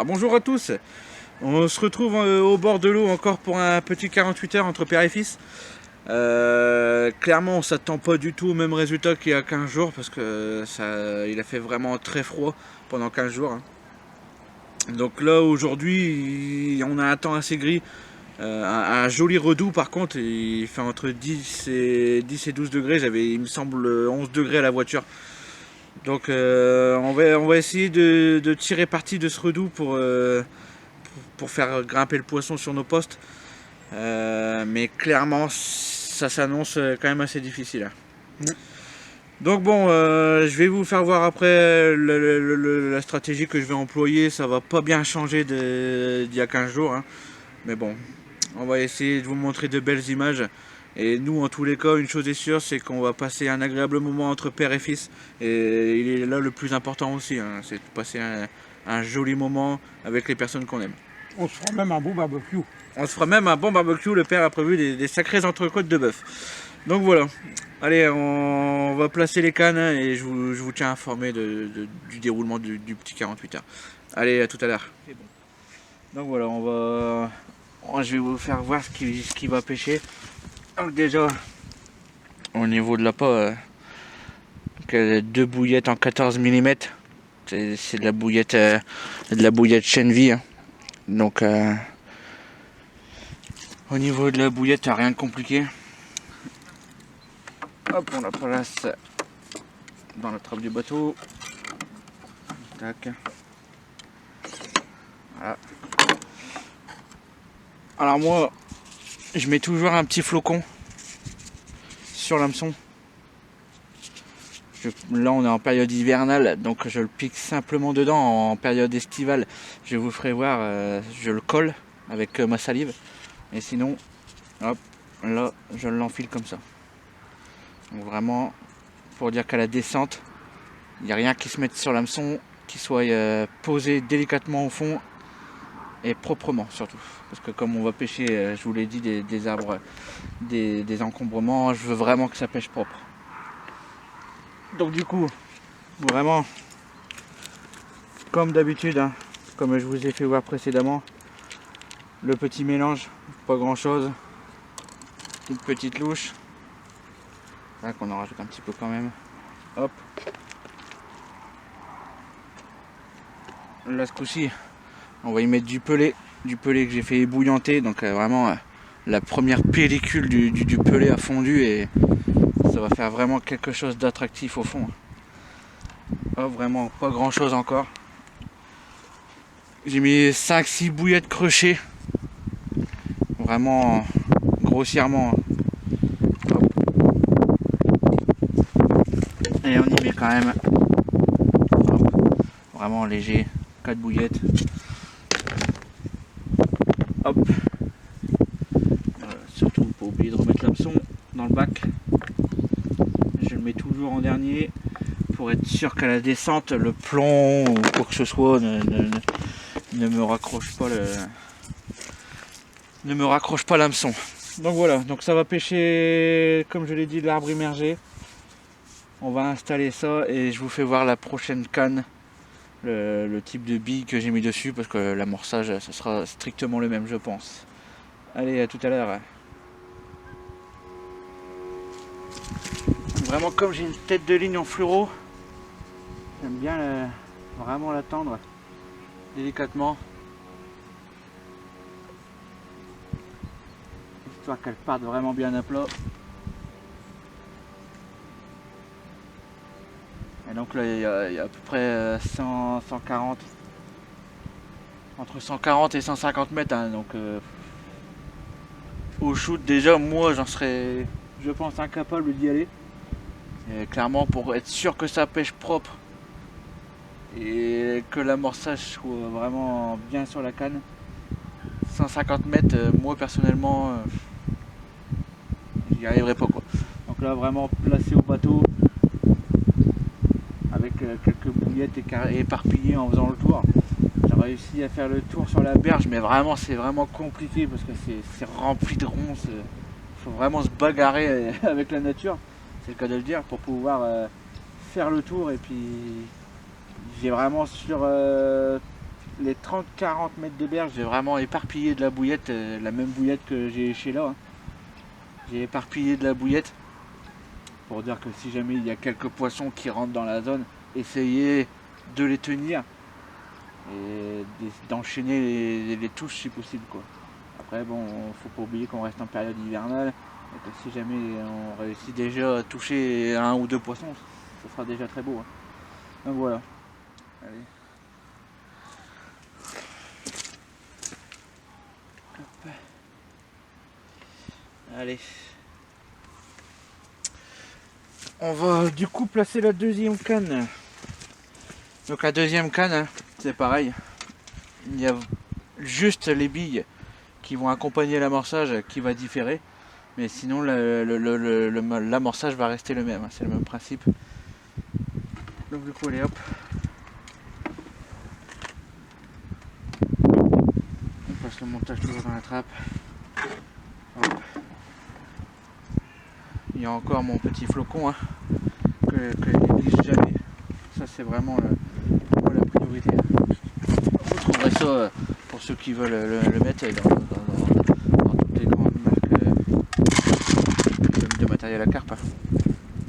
Alors bonjour à tous, on se retrouve au bord de l'eau encore pour un petit 48 heures entre père et fils. Clairement on s'attend pas du tout au même résultat qu'il y a 15 jours parce que il a fait vraiment très froid pendant 15 jours. Hein. Donc là aujourd'hui on a un temps assez gris, un joli redout par contre, il fait entre 10 et 12 degrés, j'avais il me semble 11 degrés à la voiture. Donc on va essayer de tirer parti de ce redout pour faire grimper le poisson sur nos postes. Mais clairement, ça s'annonce quand même assez difficile. Donc bon, je vais vous faire voir après la stratégie que je vais employer. Ça va pas bien changer d'il y a 15 jours. Hein. Mais bon, on va essayer de vous montrer de belles images. Et nous, en tous les cas, une chose est sûre, c'est qu'on va passer un agréable moment entre père et fils. Et il est là le plus important aussi, hein, c'est de passer un joli moment avec les personnes qu'on aime. On se fera même un bon barbecue. On se fera même un bon barbecue, le père a prévu des sacrées entrecôtes de bœuf. Donc voilà, allez, on va placer les cannes et je vous tiens informé du déroulement du petit 48 heures. Allez, à tout à l'heure. Donc voilà, je vais vous faire voir ce qui va pêcher. Donc déjà, au niveau de l'appât, deux bouillettes en 14 mm. C'est de la bouillette Chenville. Hein. Donc au niveau de la bouillette, rien de compliqué. Hop, on la place dans la trappe du bateau. Tac. Voilà. Alors moi, je mets toujours un petit flocon sur l'hameçon. Là on est en période hivernale, donc je le pique simplement dedans. En période estivale, je vous ferai voir, je le colle avec ma salive. Et sinon, hop, là je l'enfile comme ça. Donc vraiment, pour dire qu'à la descente, il n'y a rien qui se mette sur l'hameçon, qui soit posé délicatement au fond et proprement surtout. Parce que comme on va pêcher, je vous l'ai dit, des arbres, des encombrements, je veux vraiment que ça pêche propre. Donc du coup, vraiment, comme d'habitude, hein, comme je vous ai fait voir précédemment, le petit mélange, pas grand chose, une petite louche, là qu'on en rajoute un petit peu quand même, hop. Là ce coup-ci, on va y mettre du pelé que j'ai fait ébouillanter, donc vraiment la première pellicule du pelé a fondu et ça va faire vraiment quelque chose d'attractif au fond. Oh, vraiment pas grand chose encore. J'ai mis 5-6 bouillettes crochées. Vraiment grossièrement. Hop. Et on y met quand même. Hop. Vraiment léger. 4 bouillettes. Hop. Surtout pas oublier de remettre l'hameçon dans le bac. Je le mets toujours en dernier pour être sûr qu'à la descente le plomb ou quoi que ce soit ne me raccroche pas l'hameçon. Donc voilà, donc ça va pêcher comme je l'ai dit de l'arbre immergé. On va installer ça et je vous fais voir la prochaine canne, le type de bille que j'ai mis dessus parce que l'amorçage ça sera strictement le même je pense. Allez, à tout à l'heure. Vraiment comme j'ai une tête de ligne en fluoro, j'aime bien vraiment la tendre délicatement. Histoire qu'elle parte vraiment bien à plat. Et donc là il y a à peu près 140, entre 140 et 150 mètres. Hein, donc au shoot déjà moi j'en serais je pense incapable d'y aller. Et clairement pour être sûr que ça pêche propre et que l'amorçage soit vraiment bien sur la canne, 150 mètres, moi personnellement j'y arriverai pas quoi. Donc là vraiment placé au bateau avec quelques bouillettes éparpillées en faisant le tour. J'ai réussi à faire le tour sur la berge mais vraiment c'est vraiment compliqué parce que c'est rempli de ronces. Il faut vraiment se bagarrer avec la nature, c'est le cas de le dire, pour pouvoir faire le tour. Et puis j'ai vraiment sur les 30-40 mètres de berge, j'ai vraiment éparpillé de la bouillette, la même bouillette que j'ai chez là. Hein. J'ai éparpillé de la bouillette pour dire que si jamais il y a quelques poissons qui rentrent dans la zone, essayez de les tenir et d'enchaîner les touches si possible, quoi. Après bon, faut pas oublier qu'on reste en période hivernale et que si jamais on réussit déjà à toucher 1 ou 2 poissons, ça sera déjà très beau. Hein. Donc voilà. Allez. Hop. Allez. On va du coup placer la deuxième canne. Donc la deuxième canne, hein, c'est pareil. Il y a juste les billes qui vont accompagner l'amorçage qui va différer. Mais sinon l'amorçage va rester le même. Hein, c'est le même principe. Donc du coup allez hop. On passe le montage toujours dans la trappe. Hop. Il y a encore mon petit flocon hein, que je néglige jamais. Ça c'est vraiment la priorité. Vous trouverez ça pour ceux qui veulent le mettre dans toutes les grandes marques de matériel à carpe.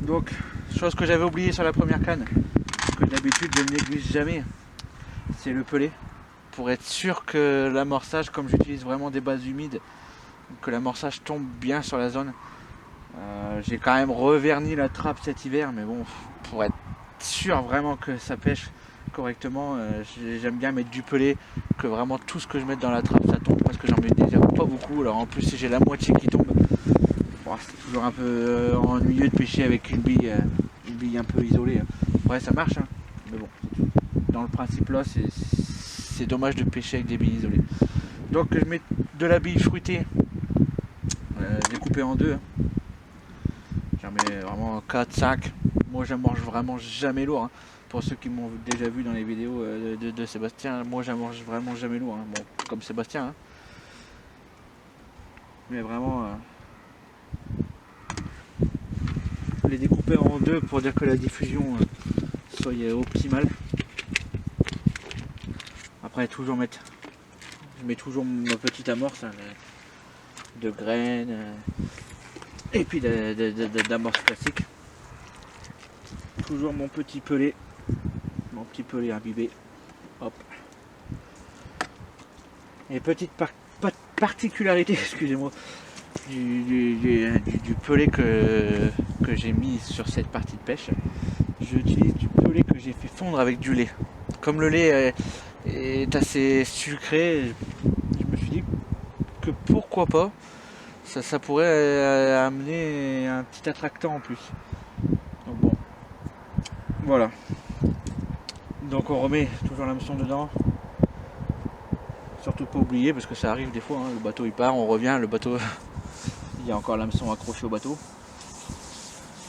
Donc, chose que j'avais oublié sur la première canne, que d'habitude je ne néglige jamais, c'est le pelé. Pour être sûr que l'amorçage, comme j'utilise vraiment des bases humides, que l'amorçage tombe bien sur la zone. J'ai quand même reverni la trappe cet hiver, mais bon, pour être sûr vraiment que ça pêche correctement, j'aime bien mettre du pelé, que vraiment tout ce que je mets dans la trappe ça tombe, parce que j'en mets déjà pas beaucoup. Alors en plus si j'ai la moitié qui tombe, bon, c'est toujours un peu ennuyeux de pêcher avec une bille un peu isolée. Après ça marche, hein, mais bon, dans le principe là c'est dommage de pêcher avec des billes isolées. Donc je mets de la bille fruitée découpée en deux. Hein. J'en mets vraiment 4, 5. Moi je mange vraiment jamais lourd. Hein. Pour ceux qui m'ont déjà vu dans les vidéos de Sébastien, moi je mange vraiment jamais lourd. Hein. Bon, comme Sébastien. Hein. Mais vraiment les découper en deux pour dire que la diffusion soit optimale. Après toujours je mets toujours ma petite amorce hein, de graines et puis d'amorce classique. Toujours mon petit pelé imbibé. Hop. Et petite particularité, excusez-moi, du pelé que j'ai mis sur cette partie de pêche. J'utilise du pelé que j'ai fait fondre avec du lait. Comme le lait est assez sucré, je me suis dit que pourquoi pas, ça pourrait amener un petit attractant en plus. Donc bon, voilà. Donc on remet toujours l'hameçon dedans. Surtout pas oublier parce que ça arrive des fois, hein, le bateau il part, on revient, le bateau il y a encore l'hameçon accroché au bateau.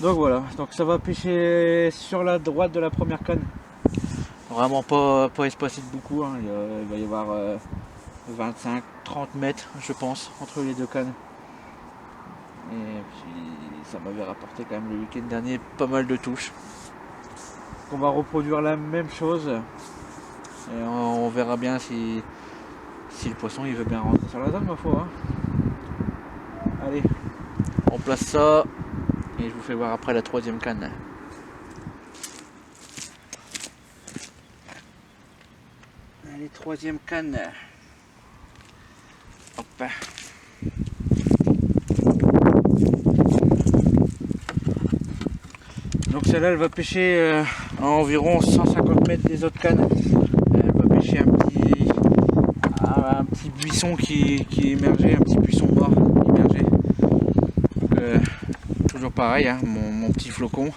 Donc voilà, donc ça va pêcher sur la droite de la première canne. Vraiment pas espacé de beaucoup, hein. Il va y avoir 25-30 mètres je pense entre les deux cannes. Et puis ça m'avait rapporté quand même le week-end dernier pas mal de touches. On va reproduire la même chose et on verra bien si le poisson il veut bien rentrer sur la zone ma foi. Hein. Allez, on place ça et je vous fais voir après la troisième canne. Allez, troisième canne. Hop. Donc celle-là elle va pêcher à environ 150 mètres des autres cannes. Elle va pêcher un petit buisson qui émergeait, un petit buisson mort immergé. Donc, toujours pareil, hein, mon petit flocon.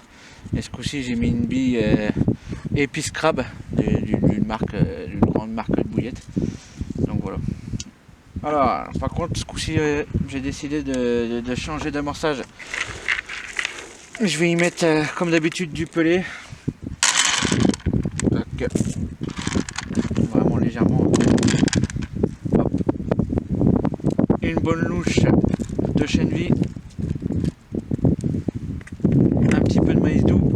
Et ce coup-ci j'ai mis une bille Épice Crabe d'une grande marque de bouillette. Donc voilà. Alors par contre ce coup-ci j'ai décidé de changer d'amorçage. Je vais y mettre comme d'habitude du pelé. Tac. Vraiment légèrement. Hop. Une bonne louche de chêne vie. Un petit peu de maïs doux.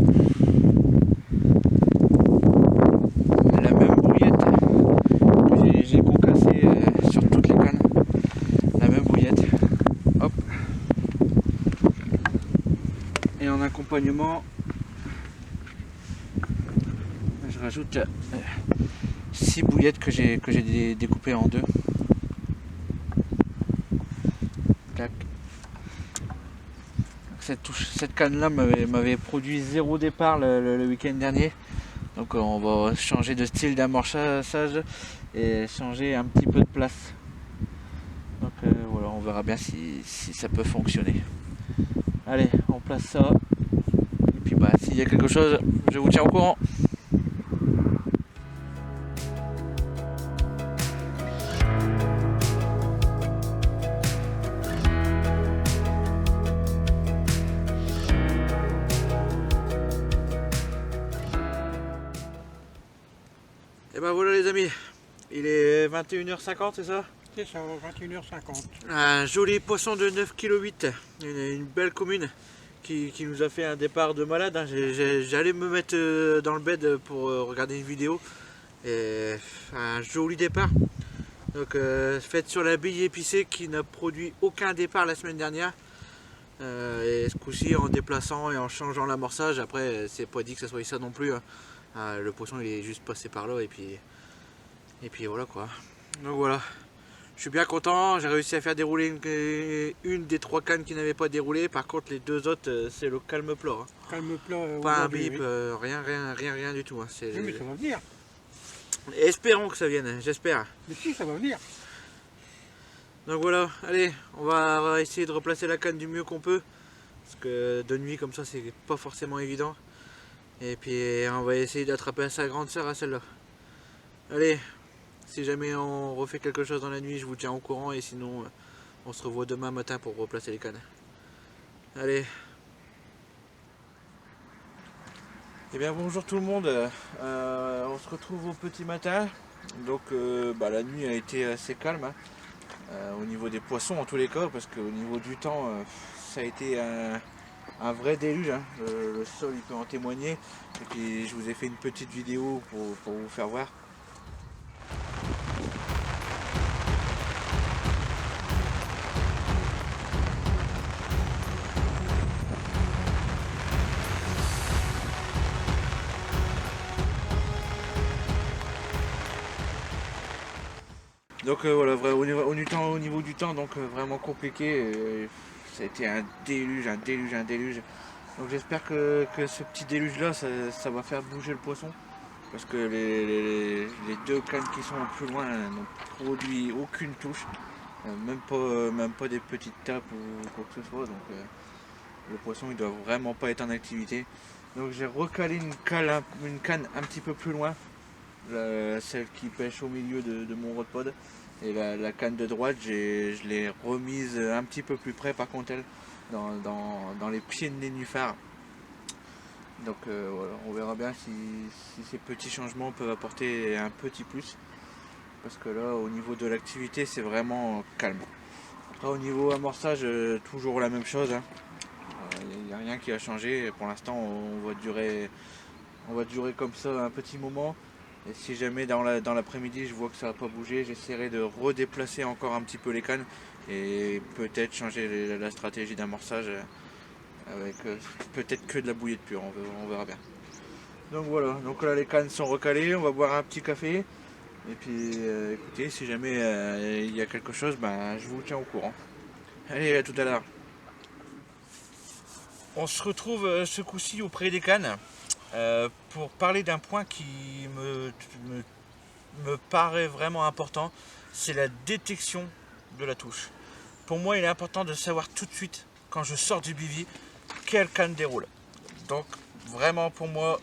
La même bouillette accompagnement, je rajoute 6 bouillettes que j'ai découpées en deux. Tac. Cette canne là m'avait produit 0 départ le week-end dernier. Donc on va changer de style d'amorçage et changer un petit peu de place. Donc voilà, on verra bien si ça peut fonctionner. Allez, on place ça. Et puis bah s'il y a quelque chose, je vous tiens au courant. Et ben voilà les amis, il est 21h50, c'est ça? C'est ça, 21h50. Un joli poisson de 9,8 kg, une belle commune qui nous a fait un départ de malade. Hein. J'allais me mettre dans le bed pour regarder une vidéo. Et un joli départ. Donc faite sur la bille épicée qui n'a produit aucun départ la semaine dernière. Et ce coup-ci en déplaçant et en changeant l'amorçage, après c'est pas dit que ça soit ça non plus. Hein. Le poisson il est juste passé par là et puis voilà quoi. Donc voilà. Je suis bien content, j'ai réussi à faire dérouler une des 3 cannes qui n'avait pas déroulé. Par contre les 2 autres c'est le calme plat. Hein. Calme plat. Pas un bip, oui. Rien du tout. Hein. Oui, mais ça va venir. Espérons que ça vienne, j'espère. Mais si, ça va venir. Donc voilà, allez, on va essayer de replacer la canne du mieux qu'on peut. Parce que de nuit comme ça c'est pas forcément évident. Et puis on va essayer d'attraper sa grande sœur à celle-là. Allez. Si jamais on refait quelque chose dans la nuit, je vous tiens au courant et sinon on se revoit demain matin pour replacer les cannes. Allez. Et bien bonjour tout le monde, on se retrouve au petit matin. Donc la nuit a été assez calme hein, au niveau des poissons en tous les cas, parce qu'au niveau du temps ça a été un vrai déluge. Hein. Le sol il peut en témoigner. Et puis je vous ai fait une petite vidéo pour vous faire voir. Donc voilà, au niveau du temps, donc vraiment compliqué. Ça a été un déluge. Donc j'espère que ce petit déluge là, ça va faire bouger le poisson. Parce que les 2 cannes qui sont plus loin n'ont produit aucune touche. Même pas des petites tapes ou quoi que ce soit. Donc le poisson il doit vraiment pas être en activité. Donc j'ai recalé une canne un petit peu plus loin. Celle qui pêche au milieu de mon rod pod, et la canne de droite je l'ai remise un petit peu plus près par contre elle dans les pieds de nénuphar. Donc voilà, on verra bien si ces petits changements peuvent apporter un petit plus, parce que là au niveau de l'activité c'est vraiment calme. Après au niveau amorçage toujours la même chose hein. Il n'y a rien qui a changé pour l'instant. On va durer comme ça un petit moment. Et si jamais dans l'après-midi je vois que ça n'a pas bougé, j'essaierai de redéplacer encore un petit peu les cannes et peut-être changer la stratégie d'amorçage avec peut-être que de la bouillette pure, on verra bien. Donc voilà, donc là les cannes sont recalées, on va boire un petit café et puis écoutez, si jamais il y a quelque chose, je vous tiens au courant. Allez, à tout à l'heure. On se retrouve ce coup-ci auprès des cannes. Pour parler d'un point qui me paraît vraiment important, c'est la détection de la touche. Pour moi, il est important de savoir tout de suite, quand je sors du bivy, quelle canne déroule. Donc, vraiment pour moi,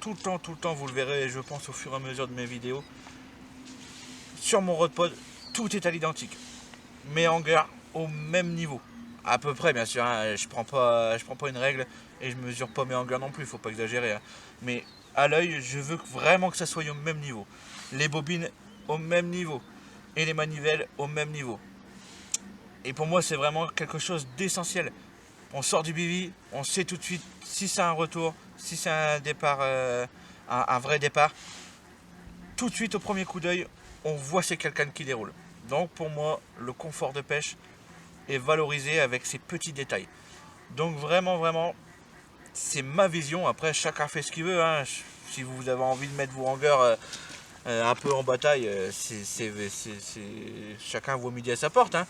tout le temps, vous le verrez, je pense au fur et à mesure de mes vidéos, sur mon rod pod, tout est à l'identique. Mes hangers au même niveau. À peu près, bien sûr, hein. Je prends pas une règle et je mesure pas mes hangers non plus, il faut pas exagérer. Hein. Mais à l'œil, je veux vraiment que ça soit au même niveau. Les bobines au même niveau et les manivelles au même niveau. Et pour moi, c'est vraiment quelque chose d'essentiel. On sort du bivy, on sait tout de suite si c'est un retour, si c'est un départ, un vrai départ. Tout de suite, au premier coup d'œil, on voit c'est quelqu'un qui déroule. Donc pour moi, le confort de pêche est valorisé avec ces petits détails. Donc vraiment, c'est ma vision. Après, chacun fait ce qu'il veut, hein. Si vous avez envie de mettre vos hangers un peu en bataille, chacun vaut midi à sa porte, hein.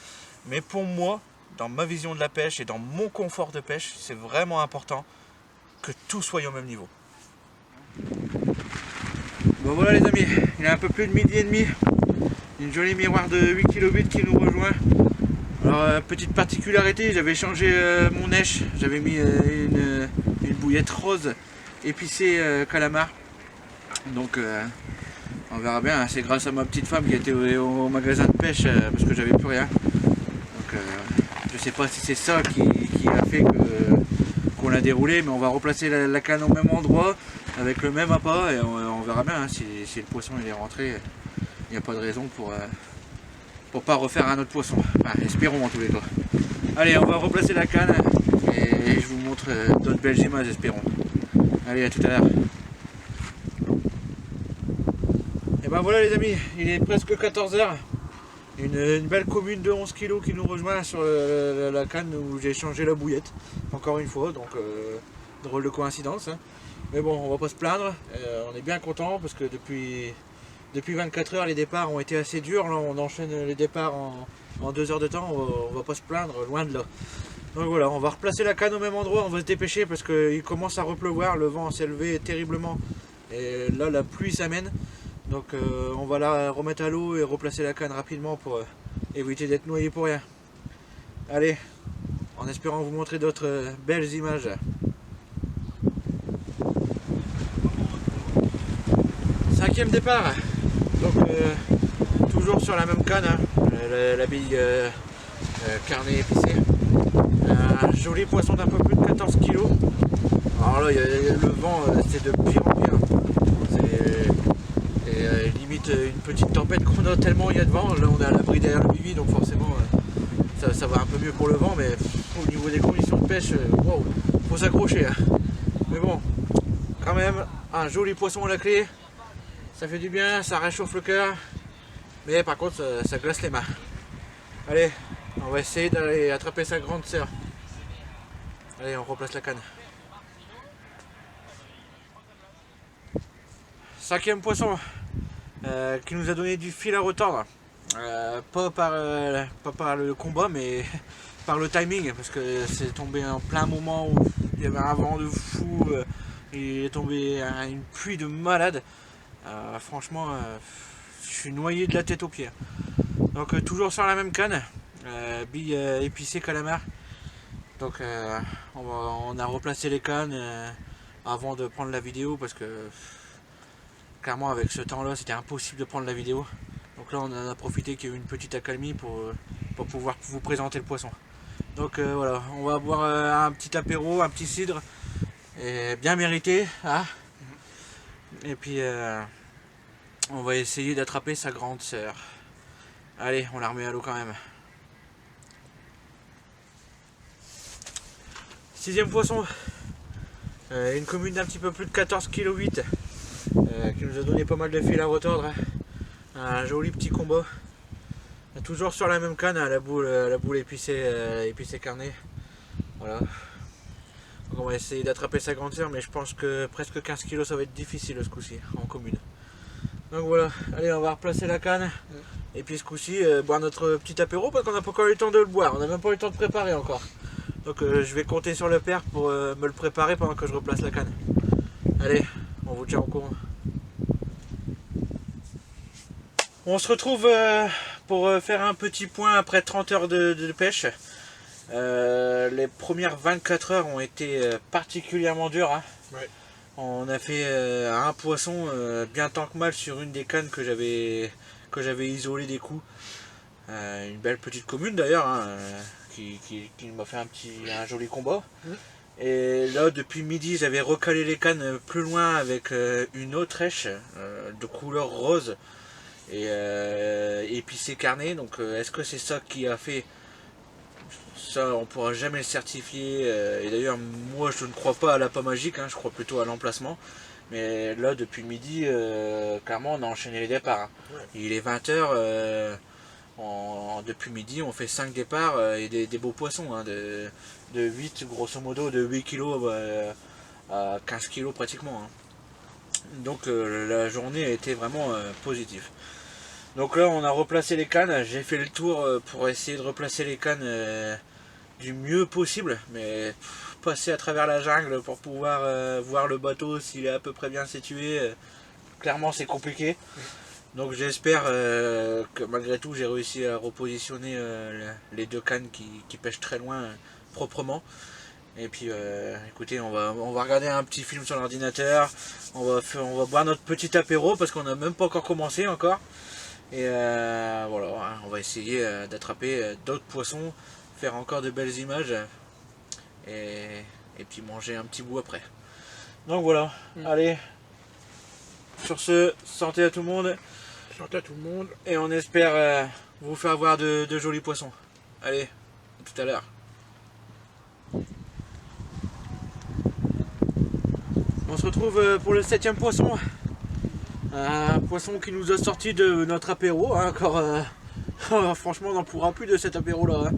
Mais pour moi, dans ma vision de la pêche et dans mon confort de pêche, c'est vraiment important que tout soit au même niveau. Bon voilà les amis, il est un peu plus de midi et demi. Une jolie miroir de 8 kilobits qui nous rejoint. Alors petite particularité, j'avais changé mon nèche, j'avais mis une bouillette rose épicée calamar. Donc on verra bien, hein. C'est grâce à ma petite femme qui était au magasin de pêche parce que j'avais plus rien. Donc je sais pas si c'est ça qui a fait qu'on l'a déroulé, mais on va replacer la canne au même endroit avec le même appât et on verra bien, hein, si le poisson il est rentré. Il n'y a pas de raison pour pas refaire un autre poisson. Enfin, espérons en tous les cas. Allez, on va replacer la canne et je vous montre d'autres belles images, espérons. Allez, à tout à l'heure. Et ben voilà les amis, il est presque 14 h. Une belle commune de 11 kg qui nous rejoint sur la canne où j'ai changé la bouillette. Encore une fois, donc drôle de coïncidence, hein. Mais bon, on va pas se plaindre. On est bien content parce que depuis 24 heures, les départs ont été assez durs. Là, on enchaîne les départs en 2 heures de temps. On va pas se plaindre, loin de là. Donc voilà, on va replacer la canne au même endroit. On va se dépêcher parce qu'il commence à repleuvoir. Le vent s'est levé terriblement. Et là, la pluie s'amène. Donc on va la remettre à l'eau et replacer la canne rapidement pour éviter d'être noyé pour rien. Allez, en espérant vous montrer d'autres belles images. Cinquième départ. Donc toujours sur la même canne, hein. La bille carnet épicé. Un joli poisson d'un peu plus de 14 kg. Alors là, le vent, c'est de pire en pire. C'est limite une petite tempête qu'on a tellement il y a de vent. Là, on est à l'abri derrière le bibi, donc forcément, ça va un peu mieux pour le vent. Mais au niveau des conditions de pêche, wow, faut s'accrocher, hein. Mais bon, quand même, un joli poisson à la clé. Ça fait du bien, ça réchauffe le cœur, mais par contre ça glace les mains. Allez, on va essayer d'aller attraper sa grande sœur. Allez, on replace la canne. Cinquième poisson qui nous a donné du fil à retordre. Pas par le combat, mais par le timing, parce que c'est tombé en plein moment où il y avait un vent de fou, il est tombé une pluie de malade. Franchement, je suis noyé de la tête aux pieds. Donc toujours sur la même canne, bille épicée calamar. Donc on a replacé les cannes avant de prendre la vidéo parce que clairement avec ce temps là c'était impossible de prendre la vidéo. Donc là on en a profité qu'il y a eu une petite accalmie pour pouvoir vous présenter le poisson. Donc voilà, on va boire un petit apéro, un petit cidre, et bien mérité, hein. Et puis on va essayer d'attraper sa grande sœur. Allez, on la remet à l'eau quand même. Sixième poisson, une commune d'un petit peu plus de 14 kg 8 qui nous a donné pas mal de fil à retordre, hein. Un joli petit combat. Toujours sur la même canne, hein, la boule épicée carnet. Voilà. Donc on va essayer d'attraper sa grande sœur, mais je pense que presque 15 kg ça va être difficile ce coup-ci en commune. Donc voilà, allez, on va replacer la canne et puis ce coup-ci boire notre petit apéro parce qu'on n'a pas encore eu le temps de le boire, on n'a même pas eu le temps de préparer encore. Donc je vais compter sur le père pour me le préparer pendant que je replace la canne. Allez, on vous tient au courant. On se retrouve pour faire un petit point après 30 heures de pêche. Les premières 24 heures ont été particulièrement dures, hein. Ouais. On a fait un poisson bien tant que mal sur une des cannes que j'avais isolé des coups. Une belle petite commune d'ailleurs, hein, qui m'a fait un joli combat. Et là depuis midi j'avais recalé les cannes plus loin avec une autre rêche de couleur rose et épicée carnet. Donc est-ce que c'est ça qui a fait ça? On pourra jamais le certifier, et d'ailleurs moi je ne crois pas à la pas magique, hein, je crois plutôt à l'emplacement. Mais là depuis le midi clairement on a enchaîné les départs, hein. Ouais. Il est 20 h, depuis midi on fait 5 départs et des beaux poissons, hein, de 8 grosso modo, de 8 kg à 15 kg pratiquement. Hein. Donc la journée a été vraiment positive. Donc là on a replacé les cannes, j'ai fait le tour pour essayer de replacer les cannes du mieux possible, mais passer à travers la jungle pour pouvoir voir le bateau s'il est à peu près bien situé, clairement c'est compliqué. Donc j'espère que malgré tout j'ai réussi à repositionner les deux cannes qui pêchent très loin proprement. Et puis écoutez, on va regarder un petit film sur l'ordinateur, on va boire notre petit apéro parce qu'on n'a même pas encore commencé encore. Et voilà, on va essayer d'attraper d'autres poissons, faire encore de belles images et puis manger un petit bout après. Donc voilà, allez, sur ce, santé à tout le monde. Santé à tout le monde. Et on espère vous faire voir de jolis poissons. Allez, à tout à l'heure. On se retrouve pour le 7e poisson. Un poisson qui nous a sorti de notre apéro. Hein, encore, franchement, on n'en pourra plus de cet apéro là. Hein.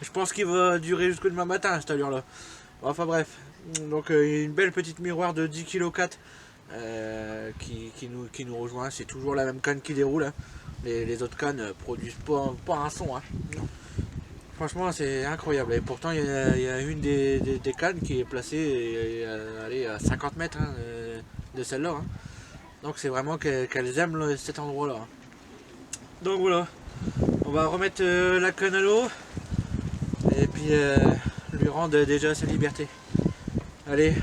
Je pense qu'il va durer jusqu'au demain matin à cette allure là. Enfin bref. Donc une belle petite miroir de 10 kg 4 qui nous rejoint. C'est toujours la même canne qui déroule. Hein. Les autres cannes produisent pas un son. Hein. Franchement c'est incroyable. Et pourtant il y a une des cannes qui est placée allez, à 50 mètres hein, de celle-là. Hein. Donc c'est vraiment qu'elles aiment cet endroit là. Donc voilà. On va remettre la canne à l'eau. Et puis lui rendre déjà sa liberté. Allez,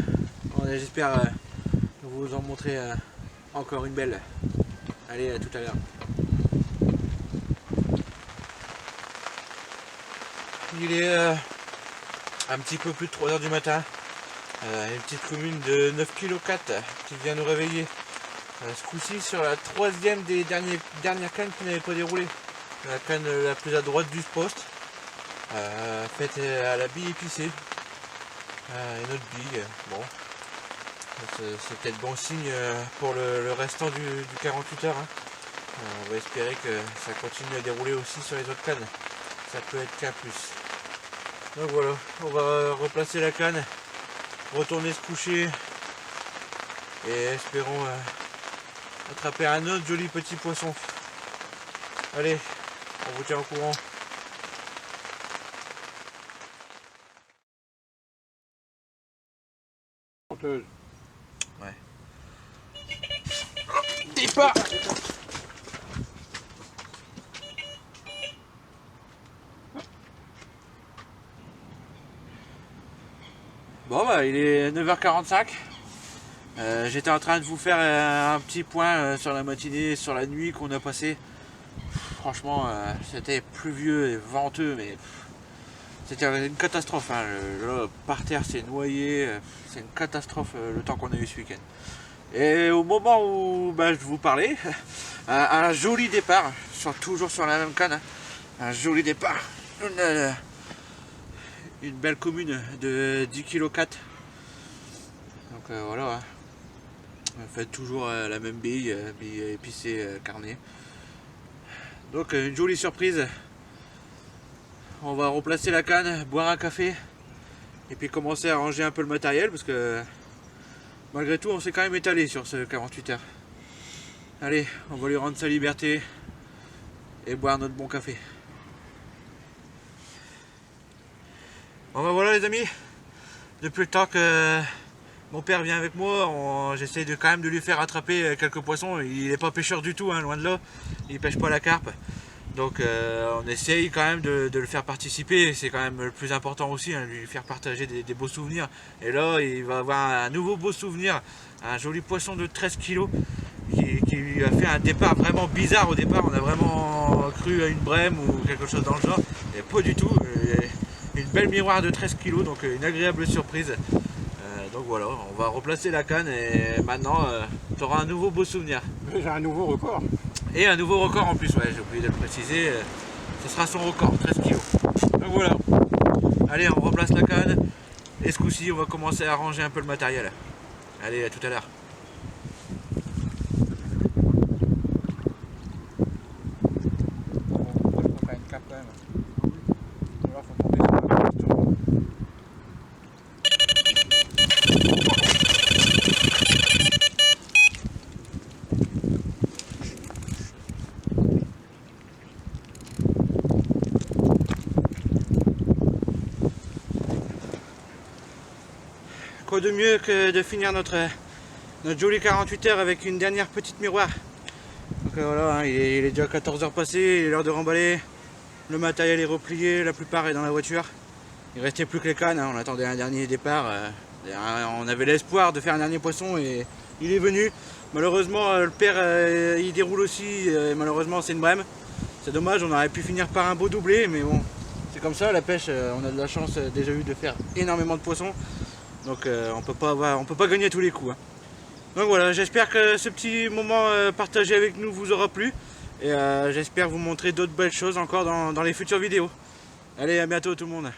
j'espère vous en montrer encore une belle. Allez, à tout à l'heure. Il est un petit peu plus de 3 h du matin. Une petite commune de 9 kg 4 qui vient nous réveiller. Ce coup-ci sur la 3e des dernières cannes qui n'avaient pas déroulé. La canne la plus à droite du poste. Faite à la bille épicée. Une autre bille. Bon. C'est peut-être bon signe pour le restant du 48 heures. Hein. On va espérer que ça continue à dérouler aussi sur les autres cannes. Ça peut être qu'un plus. Donc voilà, on va replacer la canne, retourner se coucher et espérons attraper un autre joli petit poisson. Allez, on vous tient au courant. Ouais. Départ. Bon bah il est 9 h 45. J'étais en train de vous faire un petit point sur la matinée, sur la nuit qu'on a passé. Franchement c'était pluvieux et venteux mais c'était une catastrophe. Hein. Là, par terre c'est noyé, c'est une catastrophe le temps qu'on a eu ce week-end. Et au moment où je vous parlais, un joli départ, toujours sur la même canne, hein, un joli départ, une belle commune de 10 kg 4. Donc voilà, hein. On fait toujours la même bille épicée carnée. Donc une jolie surprise. On va replacer la canne, boire un café et puis commencer à ranger un peu le matériel parce que malgré tout on s'est quand même étalé sur ce 48 heures. Allez, on va lui rendre sa liberté et boire notre bon café. Bon ben voilà les amis, depuis le temps que mon père vient avec moi, j'essaie quand même de lui faire attraper quelques poissons. Il n'est pas pêcheur du tout, hein, loin de là, il pêche pas la carpe. Donc on essaye quand même de le faire participer, c'est quand même le plus important aussi, hein, lui faire partager des beaux souvenirs. Et là il va avoir un nouveau beau souvenir, un joli poisson de 13 kg qui lui a fait un départ vraiment bizarre. Au départ on a vraiment cru à une brème ou quelque chose dans le genre, et pas du tout. Une belle miroir de 13 kg, donc une agréable surprise. Donc voilà, on va replacer la canne et maintenant tu auras un nouveau beau souvenir. J'ai un nouveau record. Et un nouveau record en plus, ouais, j'ai oublié de le préciser, ce sera son record, 13 kg. Donc voilà, allez on replace la canne et ce coup-ci on va commencer à ranger un peu le matériel. Allez, à tout à l'heure. quoi de mieux que de finir notre jolie 48 heures avec une dernière petite miroir. Donc voilà, hein, il est déjà 14 heures passées, il est l'heure de remballer. Le matériel est replié, la plupart est dans la voiture. Il restait plus que les cannes, hein, on attendait un dernier départ. On avait l'espoir de faire un dernier poisson et il est venu. Malheureusement, le père il déroule aussi, malheureusement c'est une brème. C'est dommage, on aurait pu finir par un beau doublé, mais bon, c'est comme ça, la pêche, on a de la chance déjà eu de faire énormément de poissons. Donc on peut pas gagner à tous les coups. Hein. Donc voilà, j'espère que ce petit moment partagé avec nous vous aura plu. Et j'espère vous montrer d'autres belles choses encore dans les futures vidéos. Allez, à bientôt tout le monde.